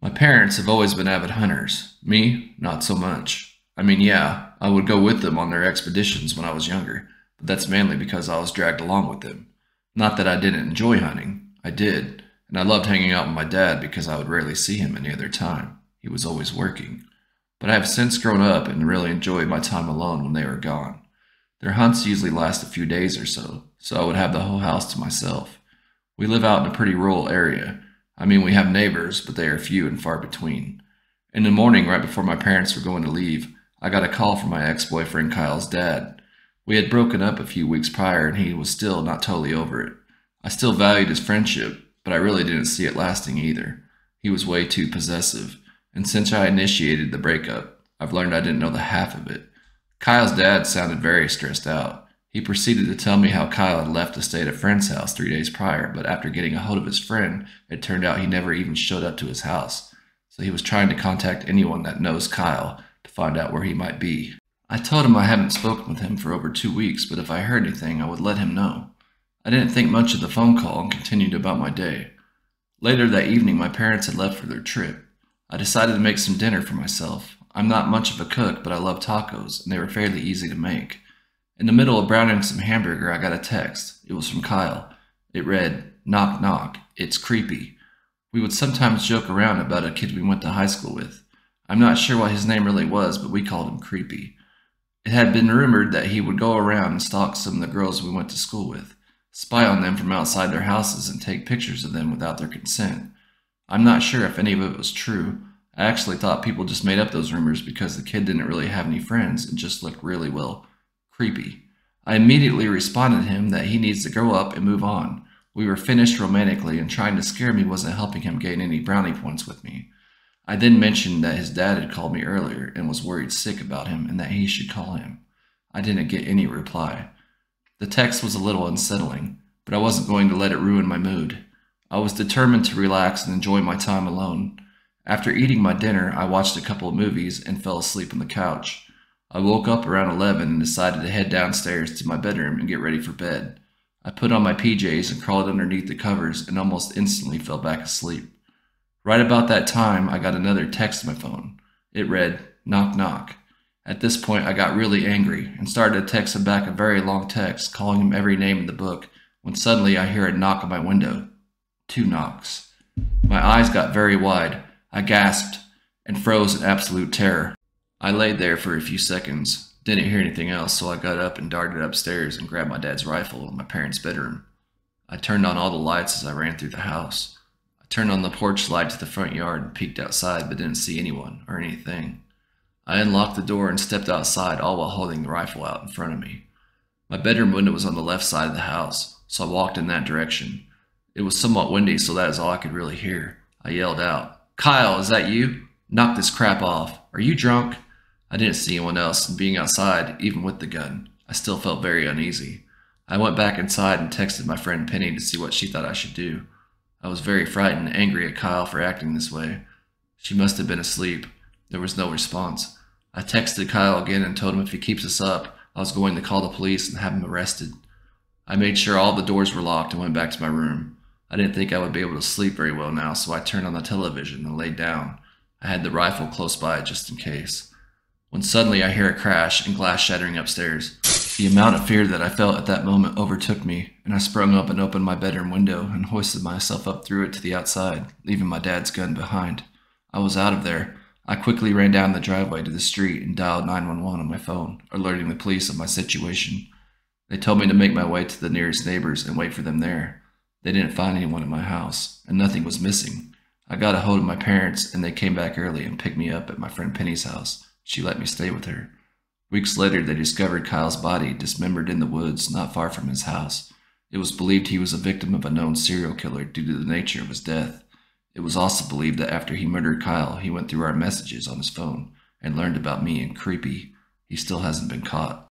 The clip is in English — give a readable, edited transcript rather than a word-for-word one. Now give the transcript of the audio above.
My parents have always been avid hunters. Me, not so much. I mean, yeah, I would go with them on their expeditions when I was younger, but that's mainly because I was dragged along with them. Not that I didn't enjoy hunting. I did, and I loved hanging out with my dad because I would rarely see him any other time. He was always working. But I have since grown up and really enjoyed my time alone when they were gone. Their hunts usually last a few days or so I would have the whole house to myself. We live out in a pretty rural area. I mean, we have neighbors, but they are few and far between. In the morning, right before my parents were going to leave, I got a call from my ex-boyfriend Kyle's dad. We had broken up a few weeks prior, and he was still not totally over it. I still valued his friendship, but I really didn't see it lasting either. He was way too possessive, and since I initiated the breakup, I've learned I didn't know the half of it. Kyle's dad sounded very stressed out. He proceeded to tell me how Kyle had left to stay at a friend's house 3 days prior, but after getting a hold of his friend, it turned out he never even showed up to his house. So he was trying to contact anyone that knows Kyle to find out where he might be. I told him I haven't spoken with him for over 2 weeks, but if I heard anything, I would let him know. I didn't think much of the phone call and continued about my day. Later that evening, my parents had left for their trip. I decided to make some dinner for myself. I'm not much of a cook, but I love tacos, and they were fairly easy to make. In the middle of browning some hamburger, I got a text. It was from Kyle. It read, "Knock, knock. It's creepy." We would sometimes joke around about a kid we went to high school with. I'm not sure what his name really was, but we called him Creepy. It had been rumored that he would go around and stalk some of the girls we went to school with, spy on them from outside their houses, and take pictures of them without their consent. I'm not sure if any of it was true. I actually thought people just made up those rumors because the kid didn't really have any friends and just looked really, well, creepy. I immediately responded to him that he needs to grow up and move on. We were finished romantically, and trying to scare me wasn't helping him gain any brownie points with me. I then mentioned that his dad had called me earlier and was worried sick about him and that he should call him. I didn't get any reply. The text was a little unsettling, but I wasn't going to let it ruin my mood. I was determined to relax and enjoy my time alone. After eating my dinner, I watched a couple of movies and fell asleep on the couch. I woke up around 11 and decided to head downstairs to my bedroom and get ready for bed. I put on my PJs and crawled underneath the covers and almost instantly fell back asleep. Right about that time, I got another text on my phone. It read, "Knock, knock." At this point, I got really angry and started to text him back a very long text, calling him every name in the book, when suddenly I hear a knock on my window. 2 knocks. My eyes got very wide. I gasped and froze in absolute terror. I laid there for a few seconds, didn't hear anything else, so I got up and darted upstairs and grabbed my dad's rifle in my parents' bedroom. I turned on all the lights as I ran through the house. I turned on the porch light to the front yard and peeked outside, but didn't see anyone or anything. I unlocked the door and stepped outside, all while holding the rifle out in front of me. My bedroom window was on the left side of the house, so I walked in that direction. It was somewhat windy, so that is all I could really hear. I yelled out, "Kyle, is that you? Knock this crap off. Are you drunk?" I didn't see anyone else, and being outside, even with the gun, I still felt very uneasy. I went back inside and texted my friend Penny to see what she thought I should do. I was very frightened and angry at Kyle for acting this way. She must have been asleep. There was no response. I texted Kyle again and told him if he keeps this up, I was going to call the police and have him arrested. I made sure all the doors were locked and went back to my room. I didn't think I would be able to sleep very well now, so I turned on the television and laid down. I had the rifle close by just in case. When suddenly I hear a crash and glass shattering upstairs. The amount of fear that I felt at that moment overtook me, and I sprung up and opened my bedroom window and hoisted myself up through it to the outside, leaving my dad's gun behind. I was out of there. I quickly ran down the driveway to the street and dialed 911 on my phone, alerting the police of my situation. They told me to make my way to the nearest neighbors and wait for them there. They didn't find anyone in my house, and nothing was missing. I got a hold of my parents, and they came back early and picked me up at my friend Penny's house. She let me stay with her. Weeks later, they discovered Kyle's body dismembered in the woods not far from his house. It was believed he was a victim of a known serial killer due to the nature of his death. It was also believed that after he murdered Kyle, he went through our messages on his phone and learned about me and Creepy. He still hasn't been caught.